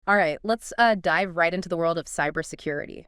All right, let's dive right into the world of cybersecurity.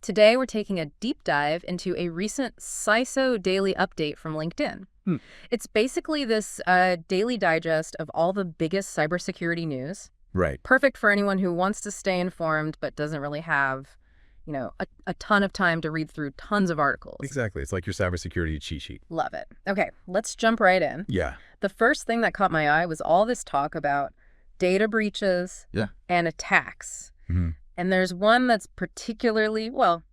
Today, we're taking a deep dive into a recent CISO daily update from LinkedIn. Hmm. It's basically this daily digest of all the biggest cybersecurity news. Right. Perfect for anyone who wants to stay informed but doesn't really have, a ton of time to read through tons of articles. Exactly. It's like your cybersecurity cheat sheet. Love it. Okay, let's jump right in. Yeah. The first thing that caught my eye was all this talk about data breaches and attacks. Mm-hmm. And there's one that's particularly, well,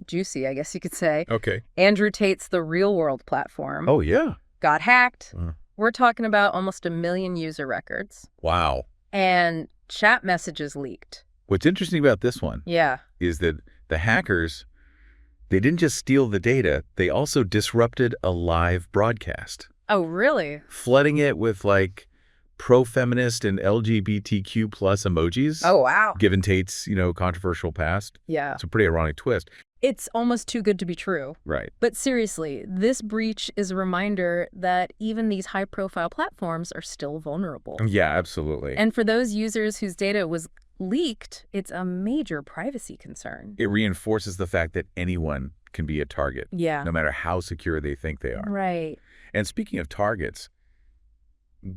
juicy, I guess you could say. Okay. Andrew Tate's The Real World platform Oh, yeah. got hacked. We're talking about almost 1 million user records. Wow. And chat messages leaked. What's interesting about this one is that the hackers, they didn't just steal the data, they also disrupted a live broadcast. Oh, really? Flooding it with, like, pro-feminist and LGBTQ plus emojis. Oh, wow. Given Tate's, controversial past. Yeah. It's a pretty ironic twist. It's almost too good to be true. Right. But seriously, this breach is a reminder that even these high-profile platforms are still vulnerable. Yeah, absolutely. And for those users whose data was leaked, it's a major privacy concern. It reinforces the fact that anyone can be a target. Yeah. No matter how secure they think they are. Right. And speaking of targets,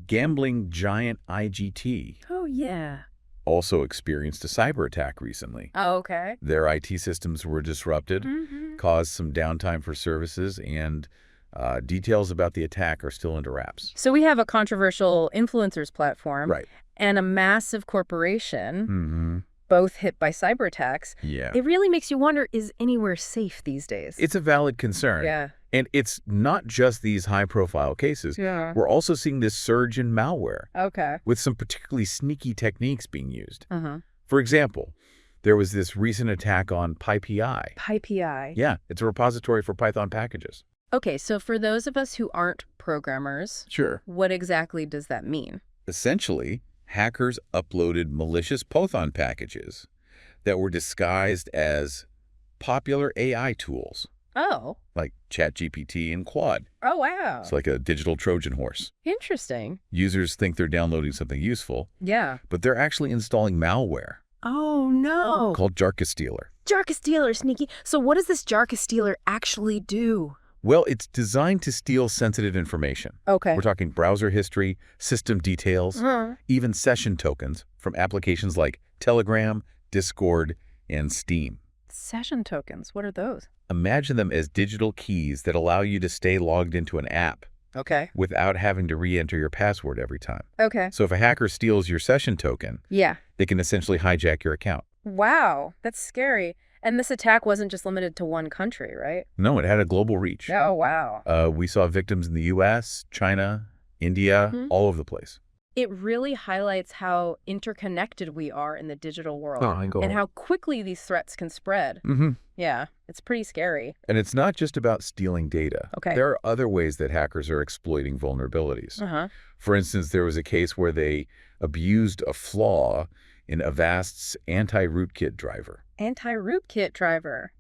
gambling giant IGT Oh, yeah. also experienced a cyber attack recently. Oh, okay. Their IT systems were disrupted, caused some downtime for services, and details about the attack are still under wraps. So we have a controversial influencers platform Right. and a massive corporation, both hit by cyber attacks. Yeah. It really makes you wonder, is anywhere safe these days? It's a valid concern. Yeah. And it's not just these high-profile cases. Yeah. We're also seeing this surge in malware, Okay. with some particularly sneaky techniques being used. Uh-huh. For example, there was this recent attack on PyPI. PyPI. Yeah, it's a repository for Python packages. Okay, so for those of us who aren't programmers, Sure. what exactly does that mean? Essentially, hackers uploaded malicious Python packages that were disguised as popular AI tools, Oh. like ChatGPT and Quad. Oh, wow. It's like a digital Trojan horse. Interesting. Users think they're downloading something useful, Yeah. but they're actually installing malware Oh, no. called Jarkastealer. Jarkastealer, sneaky. So what does this Jarkastealer actually do? Well, it's designed to steal sensitive information. Okay. We're talking browser history, system details, even session tokens from applications like Telegram, Discord, and Steam. Session tokens, what are those? Imagine them as digital keys that allow you to stay logged into an app Okay. without having to re-enter your password every time. Okay. So if a hacker steals your session token, Yeah. they can essentially hijack your account. Wow, that's scary. And this attack wasn't just limited to one country, right? No, it had a global reach. Oh, wow. We saw victims in the U.S., China, India, all over the place. It really highlights how interconnected we are in the digital world Oh, and how quickly these threats can spread. Yeah, it's pretty scary. And it's not just about stealing data. Okay. There are other ways that hackers are exploiting vulnerabilities. Uh-huh. For instance, there was a case where they abused a flaw in Avast's anti-rootkit driver. Anti-rootkit driver.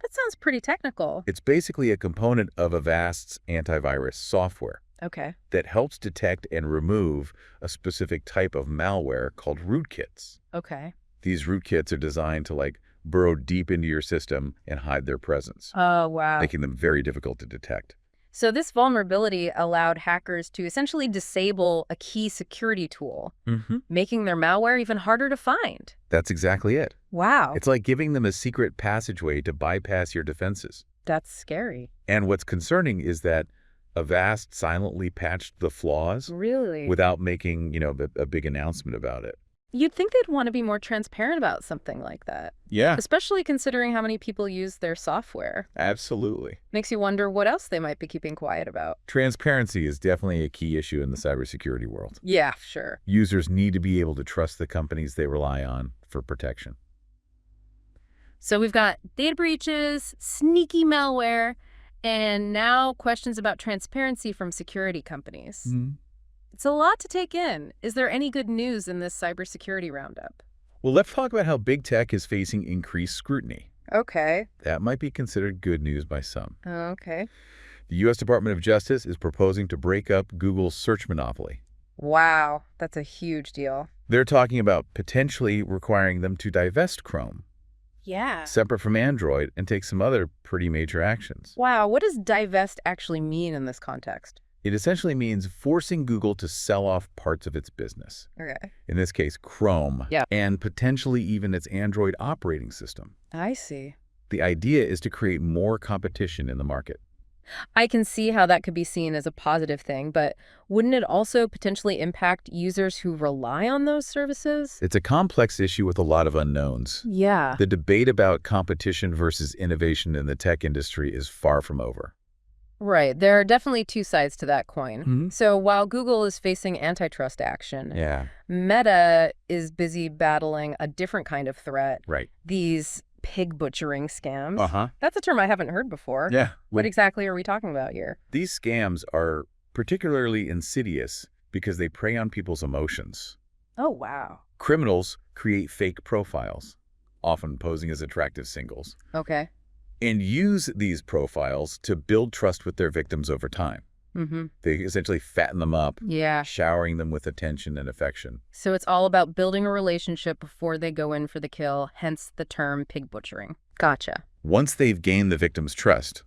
That sounds pretty technical. It's basically a component of Avast's antivirus software Okay. that helps detect and remove a specific type of malware called rootkits. Okay. These rootkits are designed to burrow deep into your system and hide their presence, Oh, wow. making them very difficult to detect. So this vulnerability allowed hackers to essentially disable a key security tool, making their malware even harder to find. That's exactly it. Wow. It's like giving them a secret passageway to bypass your defenses. That's scary. And what's concerning is that Avast silently patched the flaws Really? without making, a big announcement about it. You'd think they'd want to be more transparent about something like that, Yeah, especially considering how many people use their software. absolutely. Makes you wonder what else they might be keeping quiet about. Transparency is definitely a key issue in the cybersecurity world. Yeah, sure. Users need to be able to trust the companies they rely on for protection. So we've got data breaches, sneaky malware, and now questions about transparency from security companies. It's a lot to take in. Is there any good news in this cybersecurity roundup? Well, let's talk about how big tech is facing increased scrutiny. Okay. That might be considered good news by some. Okay. The U.S. Department of Justice is proposing to break up Google's search monopoly. Wow, that's a huge deal. They're talking about potentially requiring them to divest Chrome, Yeah. separate from Android, and take some other pretty major actions. Wow, what does divest actually mean in this context? It essentially means forcing Google to sell off parts of its business. Okay. In this case, Chrome, Yeah. and potentially even its Android operating system. I see. The idea is to create more competition in the market. I can see how that could be seen as a positive thing, but wouldn't it also potentially impact users who rely on those services? It's a complex issue with a lot of unknowns. Yeah. The debate about competition versus innovation in the tech industry is far from over. Right. There are definitely two sides to that coin. Mm-hmm. So while Google is facing antitrust action, Yeah. Meta is busy battling a different kind of threat. Right. These pig butchering scams. Uh-huh. That's a term I haven't heard before. Yeah. What exactly are we talking about here? These scams are particularly insidious because they prey on people's emotions. Oh, wow. Criminals create fake profiles, often posing as attractive singles, Okay. and use these profiles to build trust with their victims over time. Mm-hmm. They essentially fatten them up, Yeah. showering them with attention and affection. So it's all about building a relationship before they go in for the kill, hence the term pig butchering. Gotcha. Once they've gained the victim's trust,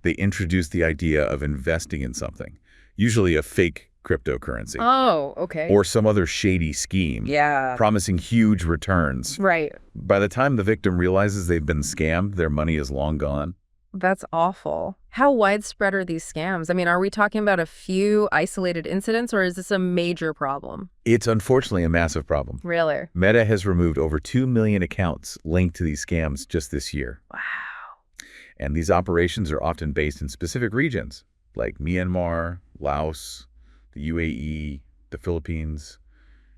they introduce the idea of investing in something, usually a fake cryptocurrency Oh, okay. or some other shady scheme, Yeah. promising huge returns. Right. By the time the victim realizes they've been scammed, their money is long gone. That's awful. How widespread are these scams? I mean, are we talking about a few isolated incidents, or is this a major problem? It's unfortunately a massive problem. Really? Meta has removed over 2 million accounts linked to these scams just this year. Wow. And these operations are often based in specific regions like Myanmar, Laos, the UAE, the Philippines,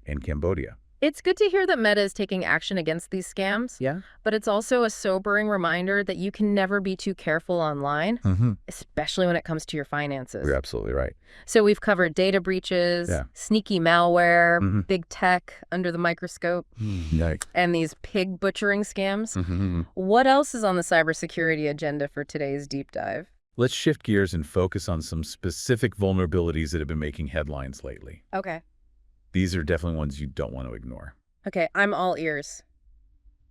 and Cambodia. It's good to hear that Meta is taking action against these scams, Yeah. but it's also a sobering reminder that you can never be too careful online, especially when it comes to your finances. You're absolutely right. So we've covered data breaches, Yeah. sneaky malware, big tech under the microscope, Yikes. and these pig butchering scams. What else is on the cybersecurity agenda for today's deep dive? Let's shift gears and focus on some specific vulnerabilities that have been making headlines lately. Okay. These are definitely ones you don't want to ignore. Okay, I'm all ears.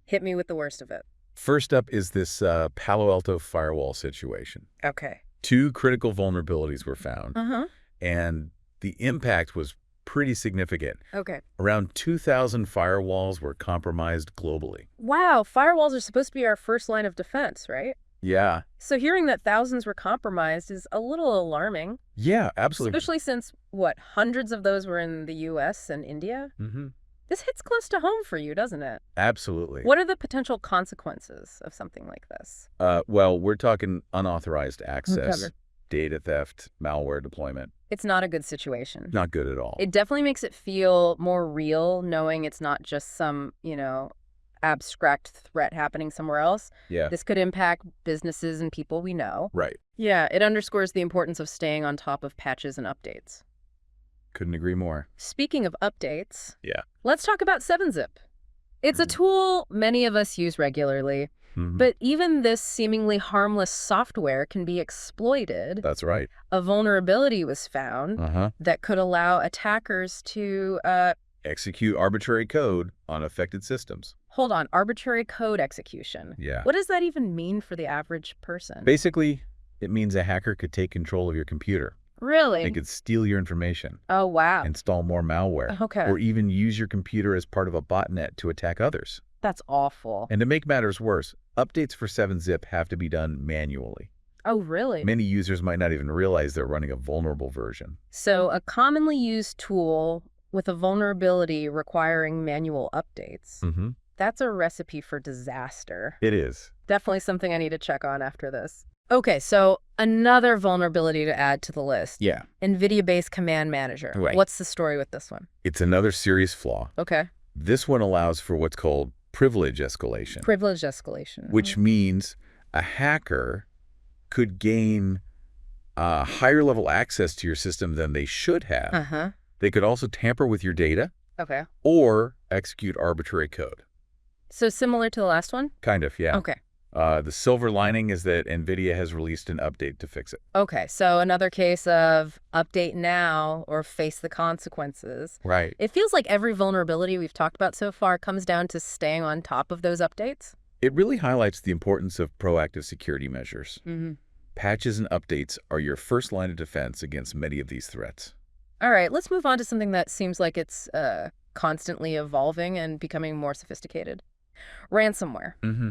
Hit me with the worst of it. First up is this Palo Alto firewall situation. Okay. 2 critical vulnerabilities were found, Uh-huh. and the impact was pretty significant. Okay. Around 2,000 firewalls were compromised globally. Wow, firewalls are supposed to be our first line of defense, right? Yeah. So hearing that thousands were compromised is a little alarming. Yeah, absolutely. Especially since, hundreds of those were in the U.S. and India? This hits close to home for you, doesn't it? Absolutely. What are the potential consequences of something like this? Well, we're talking unauthorized access, Covered. data theft, malware deployment. It's not a good situation. Not good at all. It definitely makes it feel more real knowing it's not just some, abstract threat happening somewhere else. Yeah. This could impact businesses and people we know. Right. Yeah, it underscores the importance of staying on top of patches and updates. Couldn't agree more. Speaking of updates, Yeah. let's talk about 7-Zip. It's a tool many of us use regularly, Mhm. but even this seemingly harmless software can be exploited. That's right. A vulnerability was found that could allow attackers to, Execute arbitrary code on affected systems. hold on, arbitrary code execution. Yeah. What does that even mean for the average person? Basically, it means a hacker could take control of your computer. Really? They could steal your information, Oh, wow. install more malware, Okay. or even use your computer as part of a botnet to attack others. That's awful. And to make matters worse, updates for 7-Zip have to be done manually. Oh, really? Many users might not even realize they're running a vulnerable version. So a commonly used tool with a vulnerability requiring manual updates. That's a recipe for disaster. It is. Definitely something I need to check on after this. Okay, so another vulnerability to add to the list. Yeah. NVIDIA-based Command Manager. Right. What's the story with this one? It's another serious flaw. Okay. This one allows for what's called privilege escalation, Privilege escalation. which means a hacker could gain higher level access to your system than they should have. Uh-huh. They could also tamper with your data Okay. or execute arbitrary code. So similar to the last one? Kind of, yeah. Okay. The silver lining is that NVIDIA has released an update to fix it. Okay, so another case of update now or face the consequences. Right. It feels like every vulnerability we've talked about so far comes down to staying on top of those updates. It really highlights the importance of proactive security measures. Mm-hmm. Patches and updates are your first line of defense against many of these threats. All right, let's move on to something that seems like it's constantly evolving and becoming more sophisticated. Ransomware. Mm-hmm.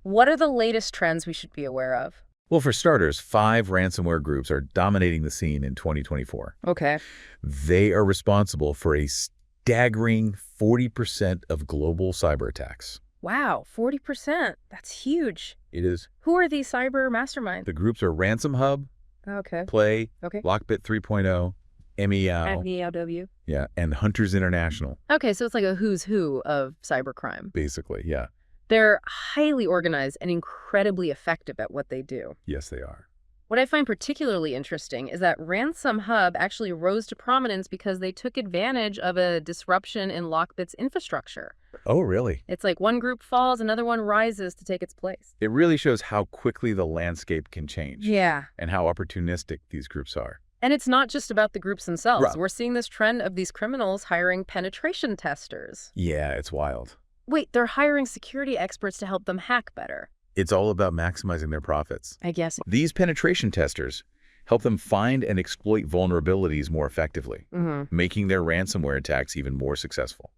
What are the latest trends we should be aware of? Well, for starters, 5 ransomware groups are dominating the scene in 2024. Okay. They are responsible for a staggering 40% of global cyber attacks. Wow, 40%. That's huge. It is. Who are these cyber masterminds? The groups are Ransom Hub, Okay. Play, Okay. Lockbit 3.0, MEOW, MEOW. yeah, and Hunters International, Okay, so it's like a who's who of cybercrime. basically, yeah. They're highly organized and incredibly effective at what they do. Yes, they are. What I find particularly interesting is that Ransom Hub actually rose to prominence because they took advantage of a disruption in Lockbit's infrastructure. Oh, really? It's like one group falls, another one rises to take its place. It really shows how quickly the landscape can change. Yeah. And how opportunistic these groups are. And it's not just about the groups themselves. Right. We're seeing this trend of these criminals hiring penetration testers. Yeah, it's wild. Wait, they're hiring security experts to help them hack better. It's all about maximizing their profits. I guess. These penetration testers help them find and exploit vulnerabilities more effectively, making their ransomware attacks even more successful.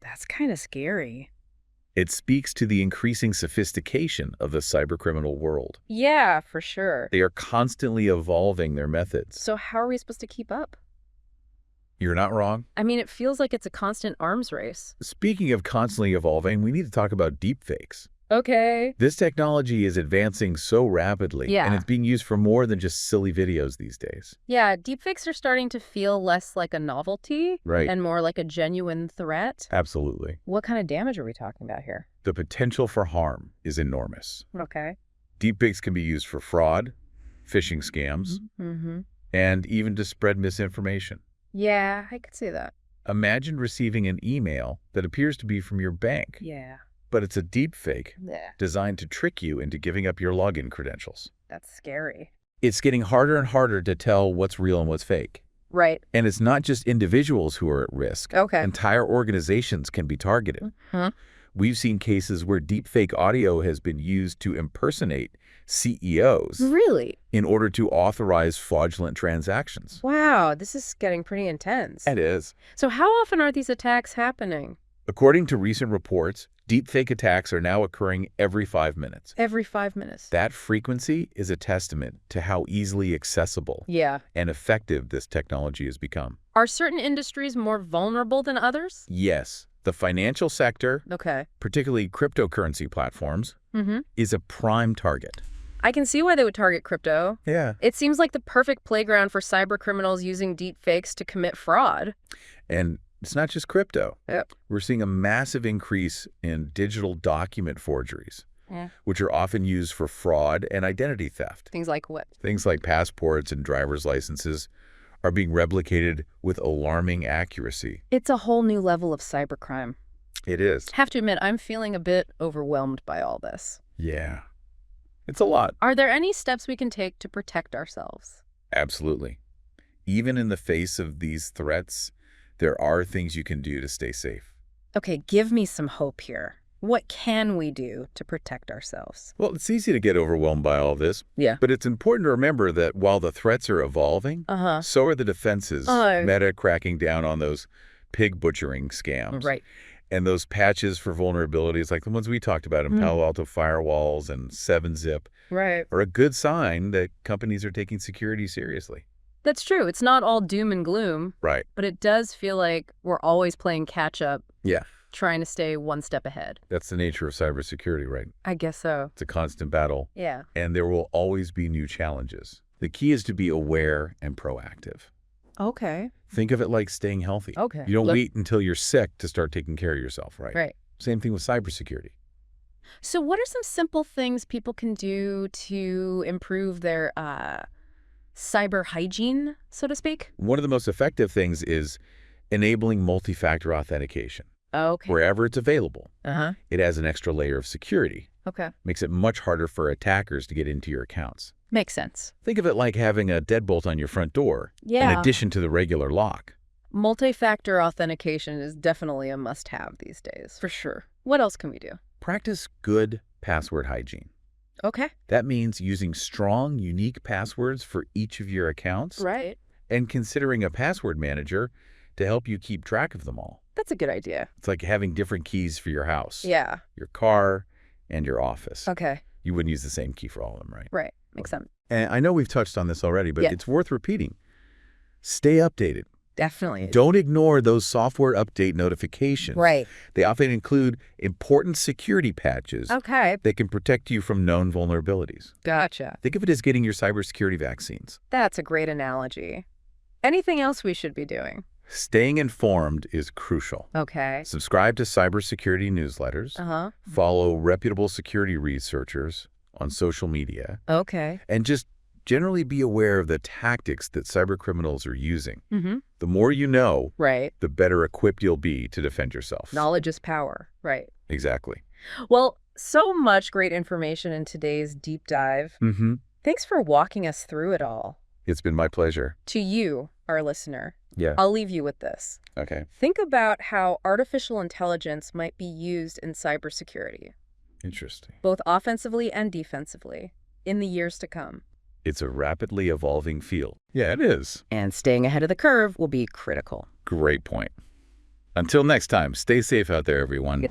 That's kind of scary. It speaks to the increasing sophistication of the cybercriminal world. Yeah, for sure. They are constantly evolving their methods. So how are we supposed to keep up? You're not wrong. I mean, it feels like it's a constant arms race. Speaking of constantly evolving, we need to talk about deepfakes. Okay. This technology is advancing so rapidly, Yeah. and it's being used for more than just silly videos these days. Yeah, deepfakes are starting to feel less like a novelty Right. and more like a genuine threat. Absolutely. What kind of damage are we talking about here? The potential for harm is enormous. Okay. Deepfakes can be used for fraud, phishing scams, Mm-hmm. and even to spread misinformation. Yeah, I could see that. Imagine receiving an email that appears to be from your bank, Yeah. but it's a deepfake Yeah. designed to trick you into giving up your login credentials. That's scary. It's getting harder and harder to tell what's real and what's fake. Right. And it's not just individuals who are at risk. Okay. Entire organizations can be targeted. Huh? We've seen cases where deepfake audio has been used to impersonate CEOs Really? in order to authorize fraudulent transactions. Wow, this is getting pretty intense. It is. So how often are these attacks happening? According to recent reports, deepfake attacks are now occurring every 5 minutes. Every 5 minutes. That frequency is a testament to how easily accessible Yeah. and effective this technology has become. Are certain industries more vulnerable than others? Yes, the financial sector, Okay. particularly cryptocurrency platforms, Mm-hmm. is a prime target. I can see why they would target crypto. Yeah. It seems like the perfect playground for cyber criminals using deepfakes to commit fraud. And it's not just crypto. Yep. We're seeing a massive increase in digital document forgeries, which are often used for fraud and identity theft. Things like what? Things like passports and driver's licenses are being replicated with alarming accuracy. It's a whole new level of cybercrime. It is. Have to admit, I'm feeling a bit overwhelmed by all this. Yeah. It's a lot. Are there any steps we can take to protect ourselves? Absolutely. Even in the face of these threats, there are things you can do to stay safe. Okay, give me some hope here. What can we do to protect ourselves? Well, it's easy to get overwhelmed by all this. Yeah. But it's important to remember that while the threats are evolving, Uh-huh. so are the defenses. Oh. Meta cracking down on those pig butchering scams. Right. And those patches for vulnerabilities, like the ones we talked about in Palo Alto firewalls and 7-Zip, Right. are a good sign that companies are taking security seriously. That's true. It's not all doom and gloom, Right. but it does feel like we're always playing catch up, Yeah. trying to stay one step ahead. That's the nature of cybersecurity, right? I guess so. It's a constant battle, Yeah. and there will always be new challenges. The key is to be aware and proactive. Okay. Think of it like staying healthy. Okay. You don't wait until you're sick to start taking care of yourself, right? Right. Same thing with cybersecurity. So what are some simple things people can do to improve their cyber hygiene, so to speak? One of the most effective things is enabling multi-factor authentication. Okay. wherever it's available. Uh-huh. It adds an extra layer of security. Okay. Makes it much harder for attackers to get into your accounts. Makes sense. Think of it like having a deadbolt on your front door, in Yeah. addition to the regular lock. Multi-factor authentication is definitely a must-have these days, for sure. What else can we do? Practice good password hygiene. Okay. That means using strong, unique passwords for each of your accounts Right. and considering a password manager to help you keep track of them all. That's a good idea. It's like having different keys for your house, Yeah. your car, and your office. Okay. You wouldn't use the same key for all of them, right? Right. Makes sense. And I know we've touched on this already, but Yeah. it's worth repeating. Stay updated. Definitely. Don't ignore those software update notifications. Right. They often include important security patches Okay. that can protect you from known vulnerabilities. Gotcha. Think of it as getting your cybersecurity vaccines. That's a great analogy. Anything else we should be doing? Staying informed is crucial. Okay. Subscribe to cybersecurity newsletters. Uh-huh. Follow reputable security researchers on social media. Okay. And just generally be aware of the tactics that cybercriminals are using. Mm-hmm. The more you know, Right. the better equipped you'll be to defend yourself. Knowledge is power. Right. Exactly. Well, so much great information in today's deep dive. Mm-hmm. Thanks for walking us through it all. It's been my pleasure. To you, our listener, Yeah. I'll leave you with this. Okay. Think about how artificial intelligence might be used in cybersecurity, Interesting. both offensively and defensively, in the years to come. It's a rapidly evolving field. Yeah, it is. And staying ahead of the curve will be critical. Great point. Until next time, stay safe out there, everyone.